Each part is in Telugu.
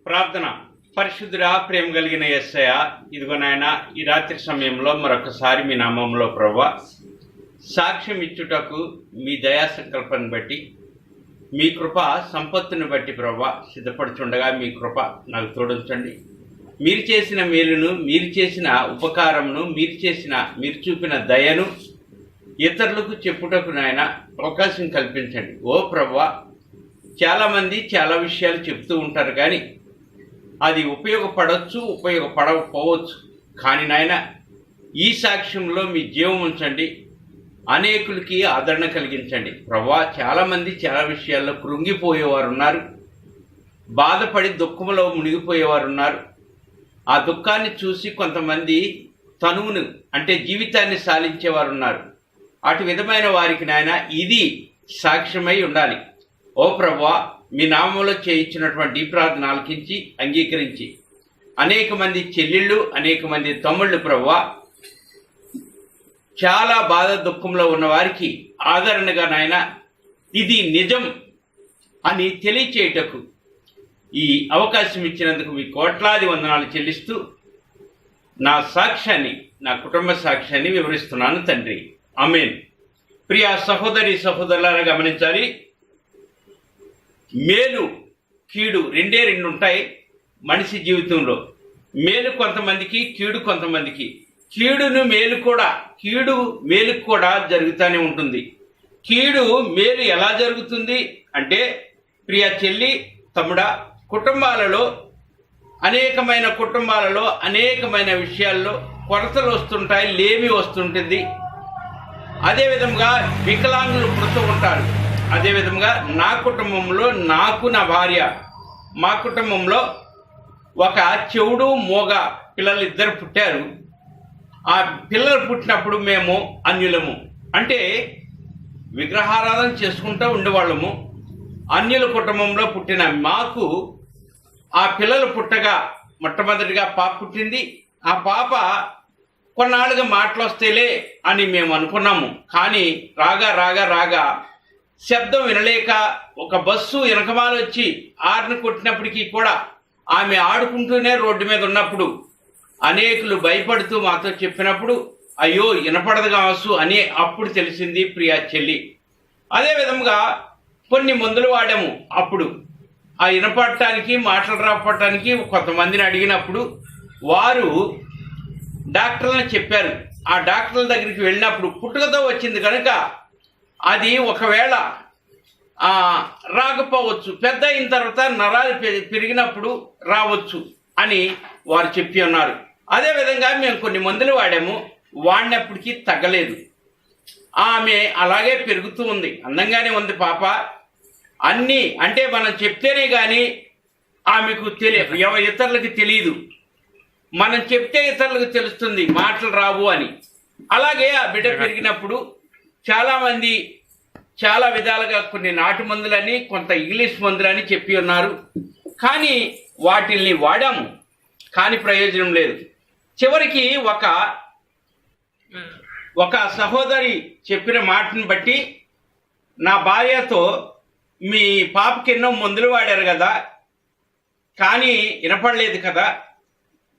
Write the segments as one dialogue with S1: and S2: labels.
S1: ప్రార్థన. పరిశుద్ధుడా, ప్రేమ కలిగిన యేసయ్య, ఇదిగో నాయన, ఈ రాత్రి సమయంలో మరొకసారి మీ నామంలో ప్రభువా సాక్ష్యం ఇచ్చుటకు మీ దయా సంకల్పాన్ని బట్టి, మీ కృప సంపత్తుని బట్టి ప్రభువా సిద్ధపడుచుండగా మీ కృప నాకు తోడించండి. మీరు చేసిన మేలును, మీరు చేసిన ఉపకారమును, మీరు చూపిన దయను ఇతరులకు చెప్పుటకు నాయన అవకాశం కల్పించండి. ఓ ప్రభువా, చాలామంది చాలా విషయాలు చెప్తూ ఉంటారు, కానీ అది ఉపయోగపడవచ్చు, ఉపయోగపడకపోవచ్చు. కానీ నాయన, ఈ సాక్ష్యంలో మీ జీవం ఉంచండి, అనేకులకి ఆదరణ కలిగించండి. ప్రభువా, చాలామంది చాలా విషయాల్లో కృంగిపోయేవారు ఉన్నారు, బాధపడి దుఃఖంలో మునిగిపోయేవారు ఉన్నారు. ఆ దుఃఖాన్ని చూసి కొంతమంది తనువును అంటే జీవితాన్ని సాధించేవారు ఉన్నారు. అటు విధమైన వారికి నాయన ఇది సాక్ష్యమై ఉండాలి. ఓ ప్రభువా, మీ నామంలో చేయించినటువంటి ఈ ప్రార్థన ఆలకించి అంగీకరించి అనేక మంది చెల్లెళ్ళు, అనేక మంది తమ్ముళ్ళు ప్రభువా చాలా బాధ దుఃఖంలో ఉన్న వారికి ఆదరణగా నాయన ఇది నిజం అని తెలియచేయటకు ఈ అవకాశం ఇచ్చినందుకు మీ కోట్లాది వందనాలు చెల్లిస్తూ నా సాక్ష్యాన్ని, నా కుటుంబ సాక్ష్యాన్ని వివరిస్తున్నాను తండ్రి. ఆమేన్. ప్రియ సహోదరి సహోదరులారా, గమనించాలి, మేలు కీడు రెండే ఉంటాయి మనిషి జీవితంలో. మేలు కొంతమందికి, కీడు కొంతమందికి. కీడు మేలు కూడా జరుగుతూనే ఉంటుంది. కీడు మేలు ఎలా జరుగుతుంది అంటే, ప్రియ చెల్లి తమ్ముడా, కుటుంబాలలో అనేకమైన విషయాల్లో కొరతలు వస్తుంటాయి, లేమి వస్తుంటుంది. అదేవిధంగా వికలాంగులు పుడుతూ ఉంటారు. అదేవిధంగా నా కుటుంబంలో, నా భార్య, మా కుటుంబంలో ఒక చెవుడు మోగ పిల్లలు ఇద్దరు పుట్టారు. ఆ పిల్లలు పుట్టినప్పుడు మేము అన్యులము, అంటే విగ్రహారాధన చేసుకుంటూ ఉండేవాళ్ళము. అన్యుల కుటుంబంలో పుట్టిన మాకు ఆ పిల్లలు పుట్టగా మొట్టమొదటిగా పాప పుట్టింది. ఆ పాప కొన్నాళ్ళుగా మాటలు వస్తేలే అని మేము అనుకున్నాము. కానీ రాగా శబ్దం వినలేక ఒక బస్సు వెనకమాల వచ్చి ఆర్ని కొట్టినప్పటికీ కూడా ఆమె ఆడుకుంటూనే రోడ్డు మీద ఉన్నప్పుడు అనేకులు భయపడుతూ మాతో చెప్పినప్పుడు అయ్యో వినపడదు కావచ్చు అని అప్పుడు తెలిసింది ప్రియా చెల్లి. అదేవిధంగా కొన్ని మందులు వాడాము. అప్పుడు ఆ వినపడటానికి, మాటలు రాపడటానికి కొంతమందిని అడిగినప్పుడు వారు డాక్టర్లను చెప్పారు. ఆ డాక్టర్ల దగ్గరికి వెళ్ళినప్పుడు పుట్టుకతో వచ్చింది కనుక అది ఒకవేళ రాకపోవచ్చు, పెద్ద అయిన తర్వాత నరాలు పెరిగినప్పుడు రావచ్చు అని వారు చెప్పి ఉన్నారు. అదేవిధంగా మేము కొన్ని మందులు వాడినప్పటికీ తగ్గలేదు. ఆమె అలాగే పెరుగుతూ ఉంది, అందంగానే ఉంది పాప. అన్నీ అంటే మనం చెప్తేనే కానీ ఆమెకు ఇతరులకి తెలియదు. మనం చెప్తే ఇతరులకు తెలుస్తుంది మాటలు రావు అని. అలాగే ఆ బిడ్డ పెరిగినప్పుడు చాలామంది చాలా విధాలుగా కొన్ని నాటు మందులని, కొంత ఇంగ్లీష్ మందులని చెప్పి ఉన్నారు. కానీ వాటిల్ని వాడాము, కానీ ప్రయోజనం లేదు. చివరికి ఒక సహోదరి చెప్పిన మాటను బట్టి నా భార్యతో, మీ పాపకి ఎన్నో మందులు వాడారు కదా, కానీ వినపడలేదు కదా,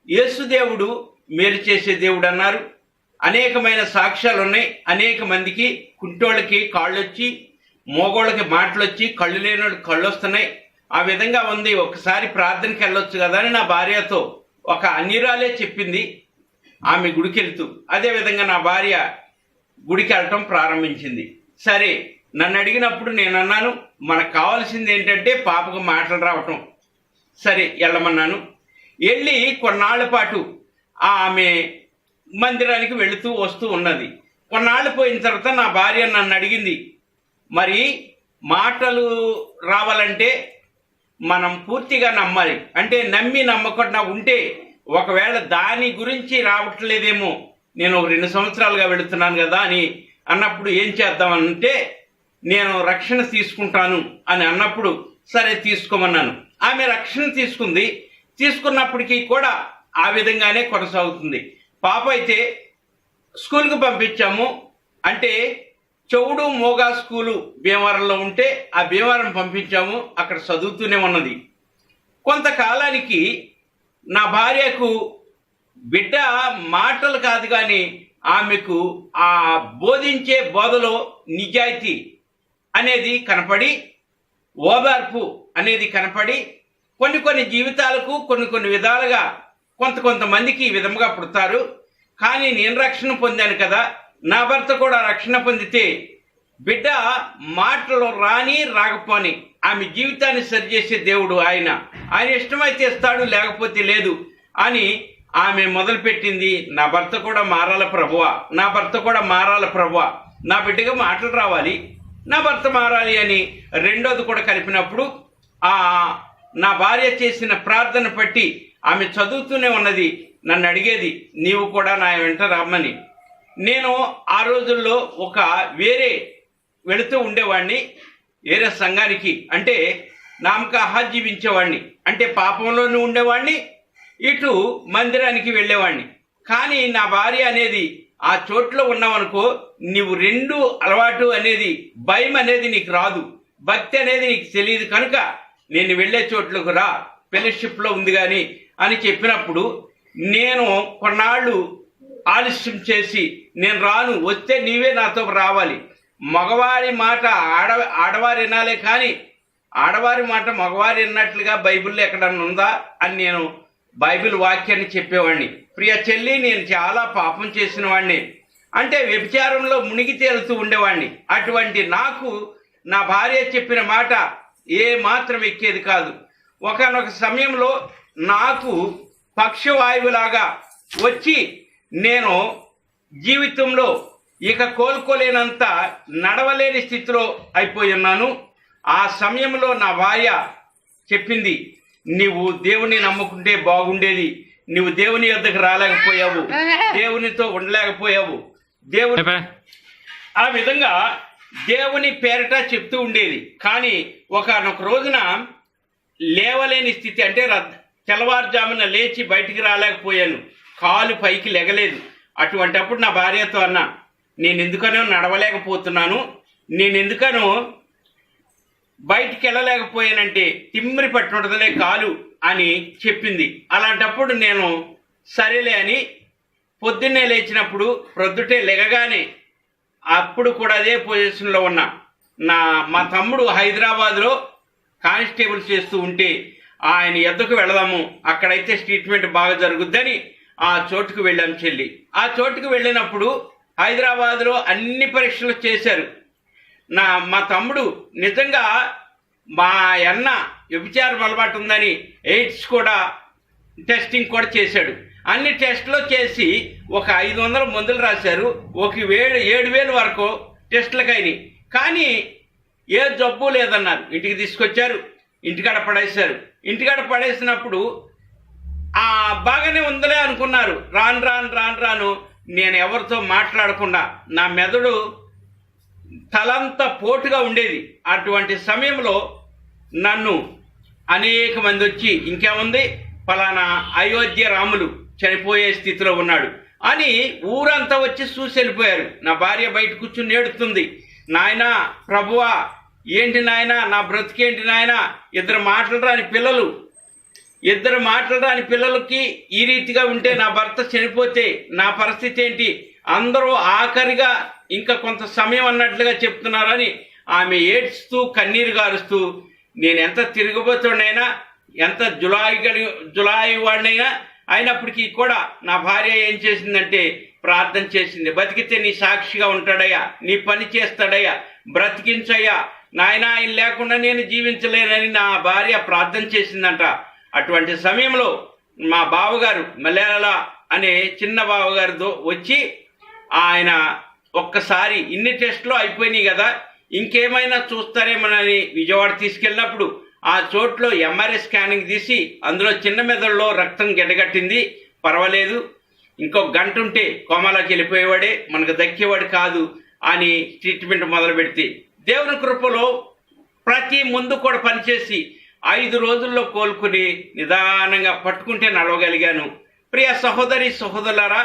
S1: యేసుదేవుడు మేలు చేసే దేవుడు అన్నారు. అనేకమైన సాక్ష్యాలు ఉన్నాయి. అనేక మందికి కుంటోళ్ళకి కాళ్ళు వచ్చి, మోగోళ్ళకి మాటలు వచ్చి, కళ్ళు లేని కళ్ళు వస్తున్నాయి. ఆ విధంగా ఉంది. ఒకసారి ప్రార్థనకి వెళ్ళొచ్చు కదా అని నా భార్యతో ఒక అన్యురాలే చెప్పింది, ఆమె గుడికి వెళ్తూ. అదేవిధంగా నా భార్య గుడికి వెళ్ళటం ప్రారంభించింది. సరే, నన్ను అడిగినప్పుడు నేను అన్నాను, మనకు కావాల్సింది ఏంటంటే పాపకు మాటలు రావటం. సరే వెళ్ళమన్నాను. వెళ్ళి కొన్నాళ్ళ పాటు ఆమె మందిరానికి వెళుతూ వస్తూ ఉన్నది. కొన్నాళ్ళు పోయిన తర్వాత నా భార్య నన్ను అడిగింది, మరి మాటలు రావాలంటే మనం పూర్తిగా నమ్మాలి, అంటే నమ్మి నమ్మకుండా ఉంటే ఒకవేళ దాని గురించి రావట్లేదేమో, నేను ఒక 2 సంవత్సరాలుగా వెళుతున్నాను కదా అని అన్నప్పుడు ఏం చేద్దామంటే, నేను రక్షణ తీసుకుంటాను అని అన్నప్పుడు సరే తీసుకోమన్నాను. ఆమె రక్షణ తీసుకుంది. తీసుకున్నప్పటికీ కూడా ఆ విధంగానే కొనసాగుతుంది. పాప అయితే స్కూల్కి పంపించాము. అంటే చెవుడు మోగా స్కూలు భీమవరంలో ఉంటే ఆ భీమవరం పంపించాము. అక్కడ చదువుతూనే ఉన్నది. కొంతకాలానికి నా భార్యకు బిడ్డ మాటలు కాదు కానీ ఆమెకు ఆ బోధించే బోధలో నిజాయితీ అనేది కనపడి, ఓదార్పు అనేది కనపడి, కొన్ని జీవితాలకు కొన్ని విధాలుగా కొంతమందికి ఈ విధంగా పుడతారు. కానీ నేను రక్షణ పొందాను కదా, నా భర్త కూడా రక్షణ పొందితే బిడ్డ మాటలు రాని రాకపోని ఆమె జీవితాన్ని సరిచేసే దేవుడు ఆయన ఇష్టమైతే ఇస్తాడు, లేకపోతే లేదు అని ఆమె మొదలుపెట్టింది. నా భర్త కూడా మారాల ప్రభువా, నా భర్త కూడా మారాల ప్రభువా, నా బిడ్డగా మాటలు రావాలి, నా భర్త మారాలి అని రెండోది కూడా కలిపినప్పుడు నా భార్య చేసిన ప్రార్థన బట్టి ఆమె చదువుతూనే ఉన్నది. నన్ను అడిగేది, నీవు కూడా నా వెంట రమ్మని. నేను ఆ రోజుల్లో వేరే వెళుతూ ఉండేవాడిని, వేరే సంఘానికి, అంటే నామకాహ జీవించేవాడిని, అంటే పాపంలోనూ ఉండేవాడిని, ఇటు మందిరానికి వెళ్ళేవాడిని. కానీ నా భార్య అనేది, ఆ చోట్లో ఉన్నావనుకో నీవు రెండు అలవాటు అనేది, భయం అనేది నీకు రాదు, భక్తి అనేది నీకు తెలియదు, కనుక నేను వెళ్ళే చోట్లకు రా, ఫెలోషిప్లో ఉంది కానీ అని చెప్పినప్పుడు నేను కొన్నాళ్ళు ఆలస్యం చేసి, నేను రాను, వస్తే నీవే నాతో రావాలి, మగవారి మాట ఆడవారు వినాలే కానీ ఆడవారి మాట మగవారు విన్నట్లుగా బైబిల్లో ఎక్కడన్నా ఉందా అని నేను బైబిల్ వాక్యాన్ని చెప్పేవాడిని. ప్రియ చెల్లి, నేను చాలా పాపం చేసిన వాడిని, అంటే వ్యభిచారంలో మునిగి తేలుతూ ఉండేవాడిని. అటువంటి నాకు నా భార్య చెప్పిన మాట ఏ మాత్రం ఎక్కేది కాదు. ఒకానొక సమయంలో నాకు పక్షవాయువులాగా వచ్చి నేను జీవితంలో ఇక కోలుకోలేనంత నడవలేని స్థితిలో అయిపోయి ఉన్నాను. ఆ సమయంలో నా భార్య చెప్పింది, నీవు దేవుని నమ్ముకుంటే బాగుండేది, నువ్వు దేవుని యొద్దకు రాలేకపోయావు, దేవునితో ఉండలేకపోయావు, దేవుని ఆ విధంగా దేవుని పేరట చెప్తూ ఉండేది. కానీ ఒకనొక రోజున లేవలేని స్థితి, అంటే తెల్లవారుజామున లేచి బయటికి రాలేకపోయాను, కాలు పైకి లెగలేదు. అటువంటప్పుడు నా భార్యతో అన్నా, నేను ఎందుకనో నడవలేకపోతున్నాను, నేను ఎందుకనో బయటికి వెళ్ళలేకపోయానంటే తిమ్మిరి పట్టుంటదిలే కాలు అని చెప్పింది. అలాంటప్పుడు నేను సరేలే అని పొద్దున్నే లేచినప్పుడు ప్రొద్దుటే లెగగానే అప్పుడు కూడా అదే పొజిషన్లో ఉన్నా. మా తమ్ముడు హైదరాబాద్లో కానిస్టేబుల్ చేస్తూ ఉంటే ఆయన ఎద్దకు వెళదాము, అక్కడైతే ట్రీట్మెంట్ బాగా జరుగుద్దని ఆ చోటుకు వెళ్ళాం చెల్లి. ఆ చోటుకు వెళ్ళినప్పుడు హైదరాబాద్లో అన్ని పరీక్షలు చేశారు. మా తమ్ముడు నిజంగా మా అన్న వ్యభిచారం అలవాటు ఉందని ఎయిడ్స్ కూడా టెస్టింగ్ కూడా చేశాడు. అన్ని టెస్టులు చేసి 500 మందులు రాశారు, 7,000 వరకు టెస్టులకైనాయి. కానీ ఏ జబ్బు లేదన్నారు. ఇంటికి తీసుకొచ్చారు, ఇంటికాడ పడేశారు. ఇంటికాడ పడేసినప్పుడు బాగానే ఉందలే అనుకున్నారు. రాను నేను ఎవరితో మాట్లాడకుండా నా మెదడు తలంతా పోటుగా ఉండేది. అటువంటి సమయంలో నన్ను అనేక మంది వచ్చి, ఇంకేముంది ఫలానా అయోధ్య రాములు చనిపోయే స్థితిలో ఉన్నాడు అని ఊరంతా వచ్చి చూసి వెళ్ళిపోయారు. నా భార్య బయట కూర్చుని ఏడుతుంది, నాయనా ప్రభువా ఏంటి నాయనా, నా బ్రతికేంటి నాయనా, ఇద్దరు మాట్లాడరాని పిల్లలకి ఈ రీతిగా ఉంటే, నా భర్త చనిపోతే నా పరిస్థితి ఏంటి, అందరూ ఆఖరిగా ఇంకా కొంత సమయం అన్నట్లుగా చెప్తున్నారని ఆమె ఏడ్చుతూ కన్నీరు గారుస్తూ, నేను ఎంత తిరగబోతున్నైనా, ఎంత జులాయి వాడినైనా అయినప్పటికీ కూడా నా భార్య ఏం చేసిందంటే ప్రార్థన చేసింది. బతికితే నీ సాక్షిగా ఉంటాడయ్యా, నీ పని చేస్తాడయ్యా, బ్రతికించయ్యా నాయన, ఆయన లేకుండా నేను జీవించలేనని నా భార్య ప్రార్థన చేసిందంట. అటువంటి సమయంలో మా బావగారు మలయాళ అనే చిన్న బావగారితో వచ్చి, ఆయన ఒక్కసారి ఇన్ని టెస్టులు అయిపోయినాయి కదా, ఇంకేమైనా చూస్తారేమోనని విజయవాడ తీసుకెళ్ళినప్పుడు ఆ చోట్లో ఎంఆర్ఐ స్కానింగ్ తీసి అందులో చిన్న మెదడులో రక్తం గడ్డగట్టింది, పర్వాలేదు, ఇంకో గంట ఉంటే కోమాలోకి వెళ్ళిపోయేవాడే, మనకు దక్కేవాడు కాదు అని ట్రీట్మెంట్ మొదలు పెడితే దేవుని కృపలో ప్రతి ముందు కూడా పనిచేసి 5 రోజుల్లో కోలుకుని నిదానంగా పట్టుకుంటే నడవగలిగాను. ప్రియ సహోదరి సహోదరులారా,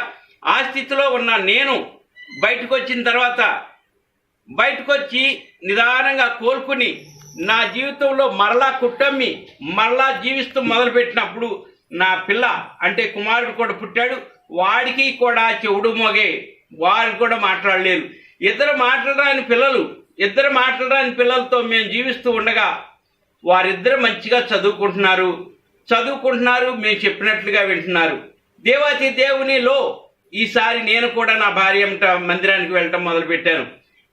S1: ఆ స్థితిలో ఉన్న నేను బయటకు వచ్చిన తర్వాత, బయటకు వచ్చి నిదానంగా కోలుకుని నా జీవితంలో మరలా కుటుంబి మరలా జీవిస్తూ మొదలుపెట్టినప్పుడు నా పిల్ల అంటే కుమారుడు కూడా పుట్టాడు. వాడికి కూడా చెవుడు మోగే, వారు కూడా మాట్లాడలేరు. ఇద్దరు మాట్లాడరాని పిల్లలతో మేము జీవిస్తూ ఉండగా వారిద్దరు మంచిగా చదువుకుంటున్నారు. మేము చెప్పినట్లుగా వింటున్నారు. దేవాతి దేవునిలో ఈసారి నేను కూడా నా భార్య మందిరానికి వెళ్ళటం మొదలుపెట్టాను.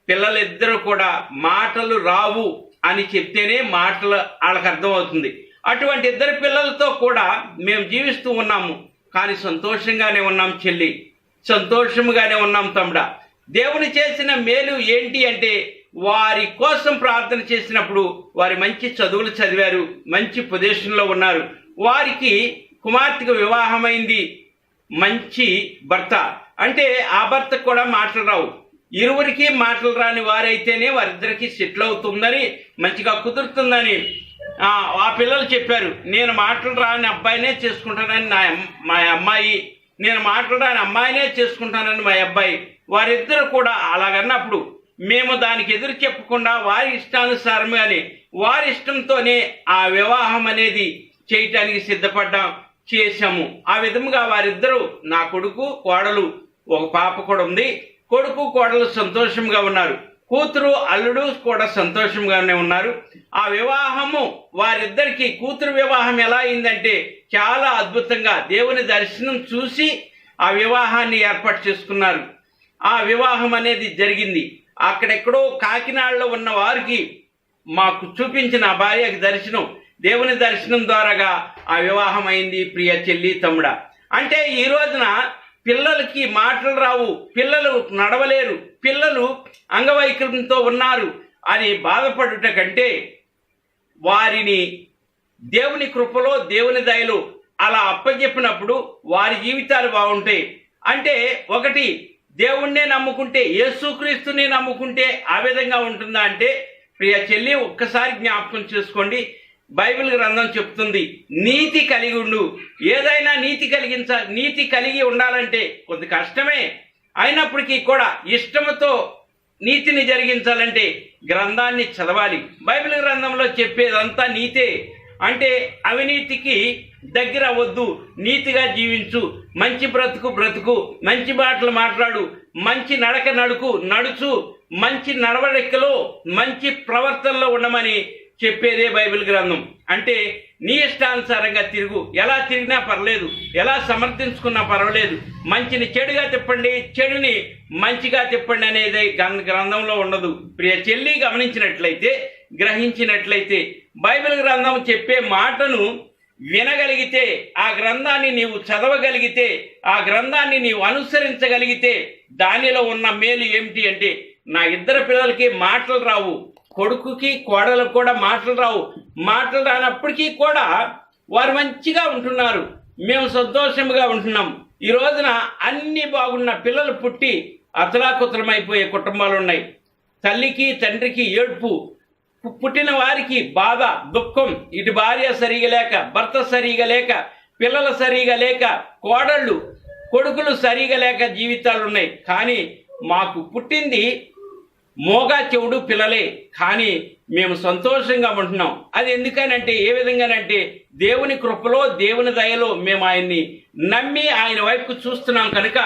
S1: పిల్లలిద్దరూ కూడా మాటలు రావు అని చెప్తేనే మాటలు వాళ్ళకి అర్థమవుతుంది. అటువంటి ఇద్దరు పిల్లలతో కూడా మేము జీవిస్తూ ఉన్నాము. కానీ సంతోషంగానే ఉన్నాం చెల్లి, సంతోషంగానే ఉన్నాం తమ్ముడా. దేవుని చేసిన మేలు ఏంటి అంటే వారి కోసం ప్రార్థన చేసినప్పుడు వారి మంచి చదువులు చదివారు, మంచి పొజిషన్లో ఉన్నారు. వారికి కుమార్తెకు వివాహమైంది, మంచి భర్త. అంటే ఆ భర్తకు కూడా మాటలు రావు. ఇరువురికి మాటలు రాని వారైతేనే వారిద్దరికి సెటిల్ అవుతుందని, మంచిగా కుదురుతుందని ఆ పిల్లలు చెప్పారు. నేను మాటలు రాని అబ్బాయినే చేసుకుంటానని మా అమ్మాయి, నేను మాటలు రాని అమ్మాయినే చేసుకుంటానని మా అబ్బాయి. వారిద్దరు కూడా అలాగన్నప్పుడు మేము దానికి ఎదురు చెప్పకుండా వారి ఇష్టానుసారంగానే వారి ఇష్టంతోనే ఆ వివాహం అనేది చేయటానికి చేశాము. ఆ విధంగా వారిద్దరూ, నా కొడుకు కోడలు, ఒక పాప కూడా ఉంది, కొడుకు కోడలు సంతోషంగా ఉన్నారు. కూతురు అల్లుడు కూడా సంతోషంగానే ఉన్నారు. ఆ వివాహము వారిద్దరికి, కూతురు వివాహం ఎలా అయిందంటే చాలా అద్భుతంగా దేవుని దర్శనం చూసి ఆ వివాహాన్ని ఏర్పాటు చేసుకున్నారు. ఆ వివాహం అనేది జరిగింది. అక్కడెక్కడో కాకినాడలో ఉన్న వారికి మాకు చూపించిన ఆ భార్యకి దర్శనం, దేవుని దర్శనం ద్వారాగా ఆ వివాహం అయింది. ప్రియ చెల్లి తమ్ముడా, అంటే ఈ రోజున పిల్లలకి మాటలు రావు, పిల్లలు నడవలేరు, పిల్లలు అంగవైకల్యంతో ఉన్నారు అని బాధపడుట కంటే వారిని దేవుని కృపలో దేవుని దయలో అలా అప్పచెప్పినప్పుడు వారి జీవితాలు బాగుంటాయి. అంటే ఒకటి, దేవుణ్ణే నమ్ముకుంటే, యేసుక్రీస్తుని నమ్ముకుంటే ఆ విధంగా ఉంటుందా అంటే, ప్రియ చెల్లి ఒక్కసారి జ్ఞాపకం చేసుకోండి. బైబిల్ గ్రంథం చెప్తుంది, నీతి కలిగి ఉండు. ఏదైనా నీతి కలిగి ఉండాలంటే కొంత కష్టమే, అయినప్పటికీ కూడా ఇష్టంతో నీతిని జరిగించాలంటే గ్రంథాన్ని చదవాలి. బైబిల్ గ్రంథంలో చెప్పేదంతా నీతే. అంటే అవినీతికి దగ్గర వద్దు, నీతిగా జీవించు, మంచి బ్రతుకు, మంచి మాటలు మాట్లాడు, మంచి నడుచు, మంచి నడవడికలో, మంచి ప్రవర్తనలో ఉండమని చెప్పేదే బైబిల్ గ్రంథం. అంటే నీ ఇష్టానుసారంగా తిరుగు, ఎలా తిరిగినా పర్లేదు, ఎలా సమర్థించుకున్నా పర్వాలేదు, మంచిని చెడుగా తిప్పండి, చెడుని మంచిగా తిప్పండి అనేది గ్రంథంలో ఉండదు. ప్రియ చెల్లి గమనించినట్లయితే, గ్రహించినట్లయితే, బైబిల్ గ్రంథం చెప్పే మాటను వినగలిగితే, ఆ గ్రంథాన్ని నీవు చదవగలిగితే, ఆ గ్రంథాన్ని నీవు అనుసరించగలిగితే దానిలో ఉన్న మేలు ఏమిటి అంటే, నా ఇద్దరు పిల్లలకి మాటలు రావు, కొడుకుకి కోడలకు కూడా మాటలు రావు, మాటలు రానప్పటికీ కూడా వారు మంచిగా ఉంటున్నారు, మేము సంతోషంగా ఉంటున్నాం. ఈ రోజున అన్ని బాగున్న పిల్లలు పుట్టి అతలాకుతలమైపోయే కుటుంబాలు ఉన్నాయి. తల్లికి తండ్రికి ఏడ్పు, పుట్టిన వారికి బాధ, దుఃఖం, ఇటు భార్య సరిగా లేక, భర్త సరిగా లేక, పిల్లలు సరిగా లేక, కొడుకులు సరిగా లేక జీవితాలు ఉన్నాయి. కానీ మాకు పుట్టింది మోగా చెవుడు పిల్లలే, కానీ మేము సంతోషంగా ఉంటున్నాం. అది ఎందుకనంటే, ఏ విధంగానంటే దేవుని కృపలో, దేవుని దయలో మేము ఆయన్ని నమ్మి ఆయన వైపుకు చూస్తున్నాం కనుక,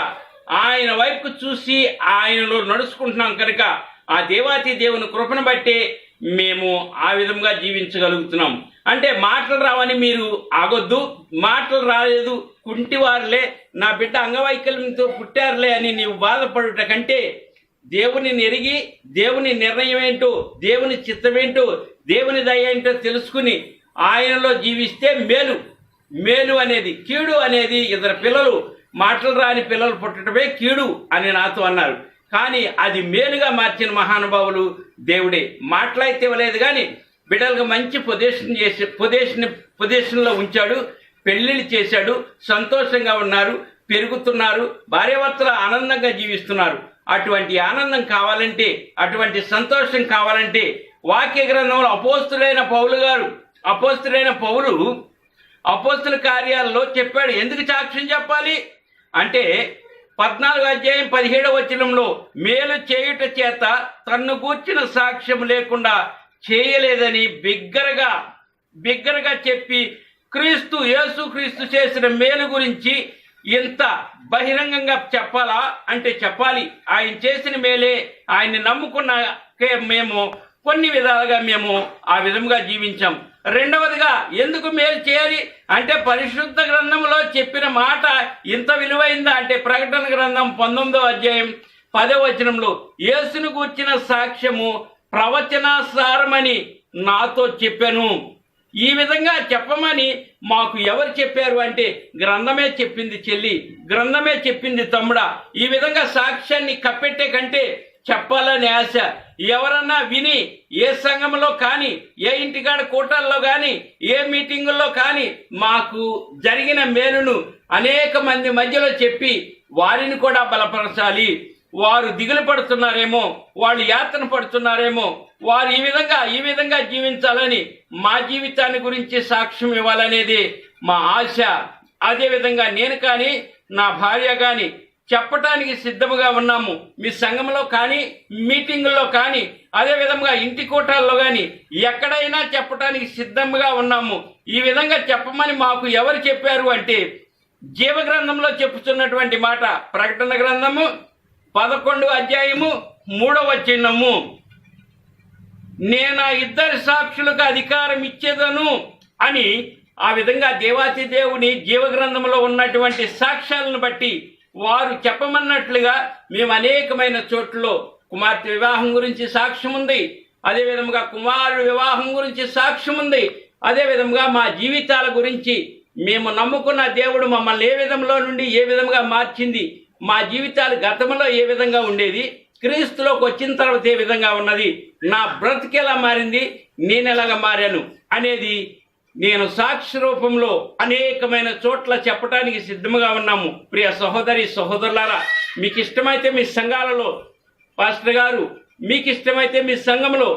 S1: ఆయన వైపుకు చూసి ఆయనలో నడుచుకుంటున్నాం కనుక, ఆ దేవాతి దేవుని కృపను బట్టే మేము ఆ విధంగా జీవించగలుగుతున్నాం. అంటే మాటలు రావని మీరు ఆగొద్దు. మాటలు రాలేదు, కుంటివారులే, నా బిడ్డ అంగవైకల్యంతో పుట్టారులే అని నీవు బాధపడుట కంటే, దేవుని ఎరిగి, దేవుని నిర్ణయం ఏంటో, దేవుని చిత్తమేంటో, దేవుని దయ ఏంటో తెలుసుకుని ఆయనలో జీవిస్తే మేలు అనేది, కీడు అనేది, ఇద్దరు పిల్లలు మాటలు రాని పిల్లలు పుట్టడమే కీడు అని నాతో అన్నారు. కానీ అది మేలుగా మార్చిన మహానుభావులు దేవుడే. మాటలైతే ఇవ్వలేదు కానీ బిడ్డలకు మంచి పొజిషన్లో ఉంచాడు, పెళ్లిళ్ళు చేశాడు, సంతోషంగా ఉన్నారు, పెరుగుతున్నారు, భార్యాభర్తలు ఆనందంగా జీవిస్తున్నారు. అటువంటి ఆనందం కావాలంటే, అటువంటి సంతోషం కావాలంటే వాక్య గ్రంథంలో అపోస్తులైన పౌలు అపోస్తుల కార్యాలలో చెప్పాడు. ఎందుకు సాక్ష్యం చెప్పాలి అంటే 14వ అధ్యాయం 17వ వచనంలో, మేలు చేయుట చేత తన్ను గూర్చిన సాక్ష్యం లేకుండా చేయలేదని బిగ్గరగా చెప్పి యేసుక్రీస్తు చేసిన మేలు గురించి ఇంత బహిరంగంగా చెప్పాలా అంటే చెప్పాలి. ఆయన చేసిన మేలే, ఆయన్ని నమ్ముకున్నాకే మేము కొన్ని విధాలుగా మేము ఆ విధంగా జీవించాం. రెండవదిగా ఎందుకు మేలు చేయాలి అంటే పరిశుద్ధ గ్రంథంలో చెప్పిన మాట ఇంత విలువైందా అంటే ప్రకటన గ్రంథం 19వ అధ్యాయం 10వ వచనంలో యేసును గూర్చిన సాక్ష్యము ప్రవచనాసారమని నాతో చెప్పాను. ఈ విధంగా చెప్పమని మాకు ఎవరు చెప్పారు అంటే గ్రంథమే చెప్పింది చెల్లి, గ్రంథమే చెప్పింది తమ్ముడా. ఈ విధంగా సాక్ష్యాన్ని కప్పెట్టే కంటే చెప్పాలని ఆశ. ఎవరన్నా విని ఏ సంఘంలో కానీ, ఏ ఇంటికాడ కూటల్లో కానీ, ఏ మీటింగుల్లో కానీ మాకు జరిగిన మేలును అనేక మంది మధ్యలో చెప్పి వారిని కూడా బలపరచాలి. వారు దిగులు పడుతున్నారేమో, వాళ్ళు యాతన పడుతున్నారేమో, వారు ఈ విధంగా జీవించాలని మా జీవితాన్ని గురించి సాక్ష్యం ఇవ్వాలనేది మా ఆశ. అదేవిధంగా నేను కానీ నా భార్య కానీ చెప్పటానికి సిద్ధముగా ఉన్నాము. మీ సంఘంలో కానీ, మీటింగుల్లో కానీ, అదేవిధంగా ఇంటి కూటాల్లో కానీ ఎక్కడైనా చెప్పటానికి సిద్ధంగా ఉన్నాము. ఈ విధంగా చెప్పమని మాకు ఎవరు చెప్పారు అంటే జీవగ్రంథంలో చెప్పుతున్నటువంటి మాట ప్రకటన గ్రంథము 11వ అధ్యాయము 3వ వచనము, నేను ఇద్దరు సాక్షులకు అధికారం ఇచ్చేదను అని ఆ విధంగా దేవాతి దేవుని జీవగ్రంథంలో ఉన్నటువంటి సాక్ష్యాలను బట్టి వారు చెప్పమన్నట్లుగా మేము అనేకమైన చోట్లలో కుమార్తె వివాహం గురించి సాక్ష్యం ఉంది, అదేవిధంగా కుమారుడు వివాహం గురించి సాక్ష్యం ఉంది, అదేవిధంగా మా జీవితాల గురించి మేము నమ్ముకున్న దేవుడు మమ్మల్ని ఏ విధంలో నుండి ఏ విధంగా మార్చింది, మా జీవితాలు గతంలో ఏ విధంగా ఉండేది, క్రీస్తులోకి వచ్చిన తర్వాత ఏ విధంగా ఉన్నది, నా బ్రతికి ఎలా మారింది, నేను ఎలాగ మారాను అనేది నేను సాక్షి రూపంలో అనేకమైన చోట్ల చెప్పడానికి సిద్ధంగా ఉన్నాము. ప్రియ సహోదరి సహోదరులారా, మీకు ఇష్టమైతే మీ సంఘాలలో పాస్టర్ గారు, మీకు ఇష్టమైతే మీ సంఘంలో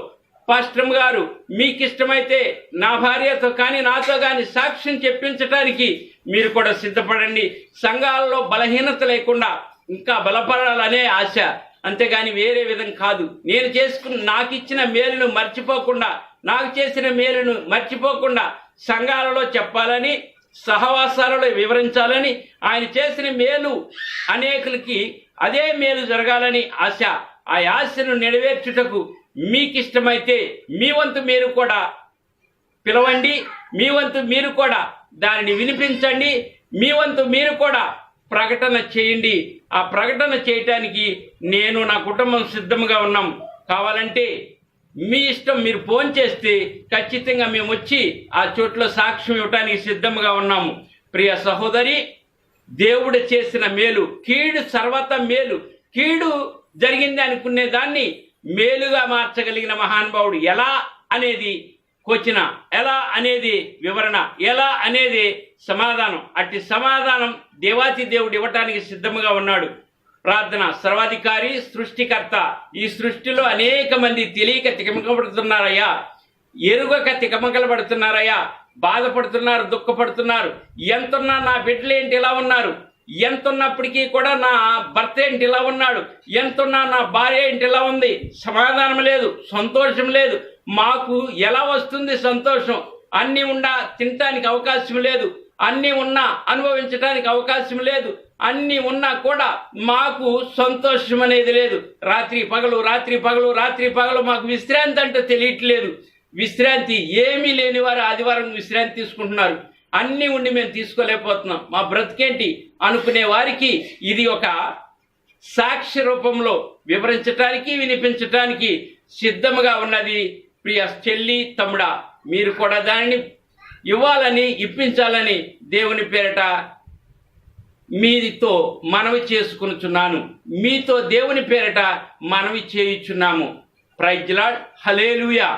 S1: పాస్టర్ గారు, మీకు ఇష్టమైతే నా భార్యతో కానీ నాతో కానీ సాక్ష్యం చెప్పించడానికి మీరు కూడా సిద్ధపడండి. సంఘాలలో బలహీనత లేకుండా ఇంకా బలపడాలనే ఆశ, అంతేగాని వేరే విధం కాదు. నేను నాకు ఇచ్చిన మేలును మర్చిపోకుండా, నాకు చేసిన మేలును మర్చిపోకుండా సంఘాలలో చెప్పాలని, సహవాసాలలో వివరించాలని, ఆయన చేసిన మేలు అనేకులకి అదే మేలు జరగాలని ఆశ. ఆ ఆశను నెరవేర్చుటకు మీకు ఇష్టమైతే మీ వంతు మీరు కూడా పిలవండి, మీ వంతు మీరు కూడా దానిని వినిపించండి, మీ వంతు మీరు కూడా ప్రకటన చేయండి. ఆ ప్రకటన చేయటానికి నేను నా కుటుంబం సిద్ధంగా ఉన్నాం. కావాలంటే మీ ఇష్టం, మీరు ఫోన్ చేస్తే ఖచ్చితంగా మేము వచ్చి ఆ చోట్ల సాక్ష్యం ఇవ్వటానికి సిద్ధంగా ఉన్నాము. ప్రియ సహోదరి, దేవుడు చేసిన మేలు, కీడు సర్వత మేలు, కీడు జరిగింది అనుకునే దాన్ని మేలుగా మార్చగలిగిన మహానుభావుడు ఎలా అనేది క్వశ్చన, ఎలా అనేది వివరణ, ఎలా అనేది సమాధానం. అట్టి సమాధానం దేవాతి దేవుడు ఇవ్వటానికి సిద్ధంగా ఉన్నాడు. ప్రార్థన. సర్వాధికారి, సృష్టికర్త, ఈ సృష్టిలో అనేక మంది తెలియక తికమకపడుతున్నారయ్యా, ఎరుగక తికమకలు బాధపడుతున్నారు, దుఃఖపడుతున్నారు. ఎంతున్నా నా బిడ్డలు ఏంటి ఇలా ఉన్నారు, ఎంతున్నప్పటికీ కూడా నా భర్త ఏంటి ఇలా ఉన్నాడు, ఎంతున్నా నా భార్య ఏంటి ఇలా ఉంది, సమాధానం లేదు, సంతోషం లేదు. మాకు ఎలా వస్తుంది సంతోషం? అన్నీ ఉన్నా తినటానికి అవకాశం లేదు, అన్నీ ఉన్నా అనుభవించడానికి అవకాశం లేదు, అన్నీ ఉన్నా కూడా మాకు సంతోషం అనేది లేదు. రాత్రి పగలు మాకు విశ్రాంతి అంటే తెలియట్లేదు. విశ్రాంతి ఏమీ లేని వారు ఆదివారం విశ్రాంతి తీసుకుంటున్నారు. అన్నీ ఉండి మేము తీసుకోలేకపోతున్నాం, మా బ్రతికేంటి అనుకునే వారికి ఇది ఒక సాక్ష్య రూపంలో వివరించటానికి, వినిపించటానికి సిద్ధముగా ఉన్నది. ప్రియ చెల్లి, తమ్ముడా, మీరు కూడా దానిని ఇవ్వాలని, ఇప్పించాలని దేవుని పేరట మీతో మనవి చేసుకొనుచున్నాను. మీతో దేవుని పేరట మనవి చేయుచున్నాము. Praise the lord. హల్లెలూయా.